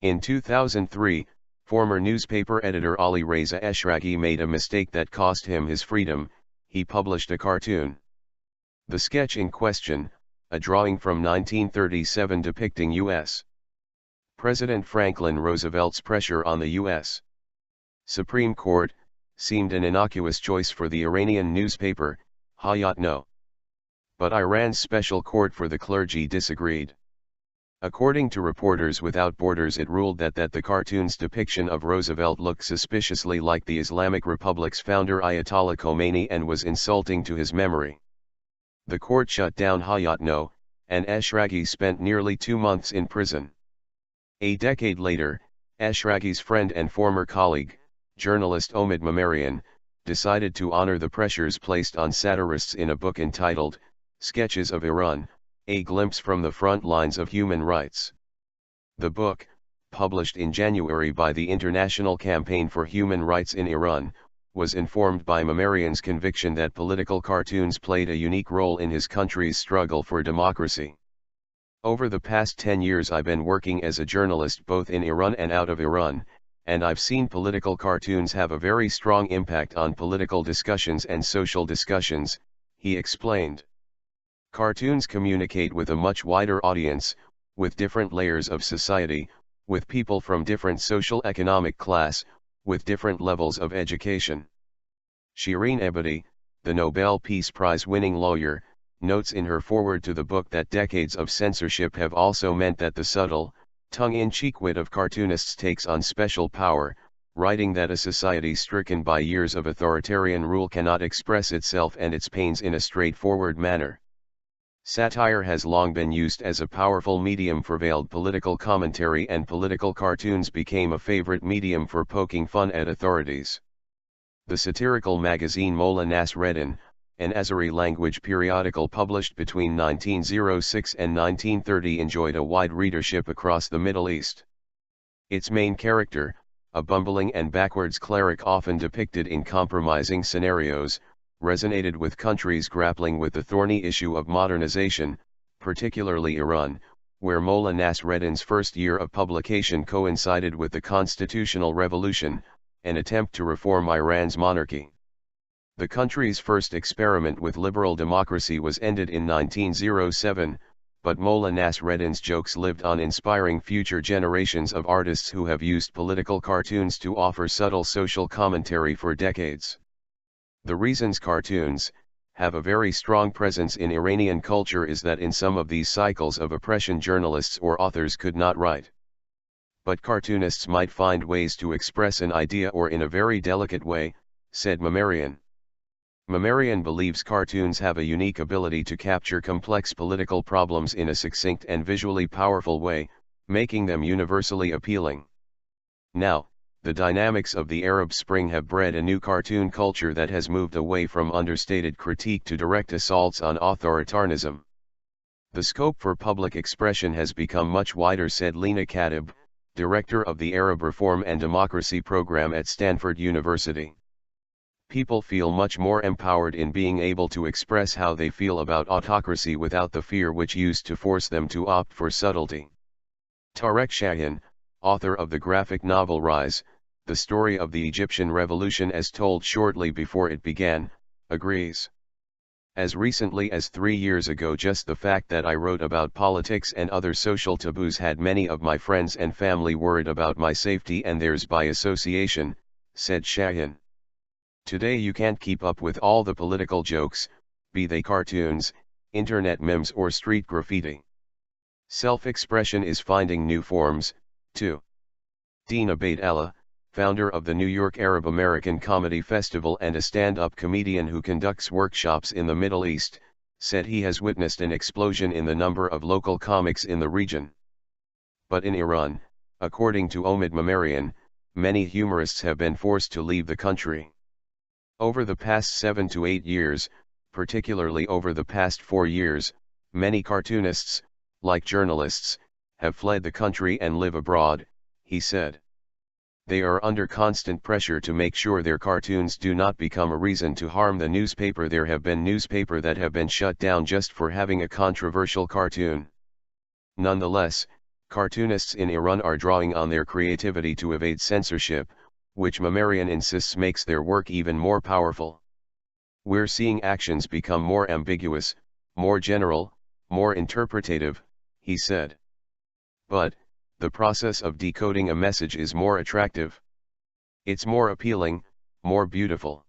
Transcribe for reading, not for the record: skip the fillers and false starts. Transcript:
In 2003, former newspaper editor Ali Reza Eshraghi made a mistake that cost him his freedom. He published a cartoon. The sketch in question, a drawing from 1937 depicting U.S. President Franklin Roosevelt's pressure on the U.S. Supreme Court, seemed an innocuous choice for the Iranian newspaper, Hayat No. But Iran's special court for the clergy disagreed. According to Reporters Without Borders, it ruled that the cartoon's depiction of Roosevelt looked suspiciously like the Islamic Republic's founder Ayatollah Khomeini and was insulting to his memory. The court shut down Hayat No, and Eshraghi spent nearly 2 months in prison. A decade later, Eshraghi's friend and former colleague, journalist Omid Memarian, decided to honor the pressures placed on satirists in a book entitled, Sketches of Iran, A Glimpse from the Front Lines of Human Rights. The book, published in January by the International Campaign for Human Rights in Iran, was informed by Memarian's conviction that political cartoons played a unique role in his country's struggle for democracy. Over the past 10 years I've been working as a journalist both in Iran and out of Iran, and I've seen political cartoons have a very strong impact on political discussions and social discussions, he explained. Cartoons communicate with a much wider audience, with different layers of society, with people from different social-economic class, with different levels of education. Shireen Ebadi, the Nobel Peace Prize-winning lawyer, notes in her foreword to the book that decades of censorship have also meant that the subtle, tongue-in-cheek wit of cartoonists takes on special power, writing that a society stricken by years of authoritarian rule cannot express itself and its pains in a straightforward manner. Satire has long been used as a powerful medium for veiled political commentary, and political cartoons became a favorite medium for poking fun at authorities. The satirical magazine Molla Nasreddin, an Azeri language periodical published between 1906 and 1930, enjoyed a wide readership across the Middle East. Its main character, a bumbling and backwards cleric often depicted in compromising scenarios, resonated with countries grappling with the thorny issue of modernization, particularly Iran, where Molla Nasreddin's first year of publication coincided with the constitutional revolution, an attempt to reform Iran's monarchy. The country's first experiment with liberal democracy was ended in 1907, but Molla Nasreddin's jokes lived on, inspiring future generations of artists who have used political cartoons to offer subtle social commentary for decades. The reasons cartoons have a very strong presence in Iranian culture is that in some of these cycles of oppression journalists or authors could not write. But cartoonists might find ways to express an idea, or in a very delicate way, said Memarian. Memarian believes cartoons have a unique ability to capture complex political problems in a succinct and visually powerful way, making them universally appealing. Now, the dynamics of the Arab Spring have bred a new cartoon culture that has moved away from understated critique to direct assaults on authoritarianism. The scope for public expression has become much wider, said Lena Khatib, director of the Arab Reform and Democracy program at Stanford University. People feel much more empowered in being able to express how they feel about autocracy without the fear which used to force them to opt for subtlety. Tarek Shahin, author of the graphic novel Rise, the story of the Egyptian revolution as told shortly before it began, agrees. As recently as 3 years ago, just the fact that I wrote about politics and other social taboos had many of my friends and family worried about my safety and theirs by association, said Shahin. Today you can't keep up with all the political jokes, be they cartoons, internet memes or street graffiti. Self-expression is finding new forms, too. Dina Bait Allah, founder of the New York Arab American Comedy Festival and a stand-up comedian who conducts workshops in the Middle East, said he has witnessed an explosion in the number of local comics in the region. But in Iran, according to Omid Memarian, many humorists have been forced to leave the country. Over the past 7 to 8 years, particularly over the past 4 years, many cartoonists, like journalists, have fled the country and live abroad, he said. They are under constant pressure to make sure their cartoons do not become a reason to harm the newspaper. There have been newspapers that have been shut down just for having a controversial cartoon. Nonetheless, Cartoonists in Iran are drawing on their creativity to evade censorship, which Memarian insists makes their work even more powerful. We're seeing actions become more ambiguous, more general, more interpretative, he said. But, the process of decoding a message is more attractive. It's more appealing, more beautiful.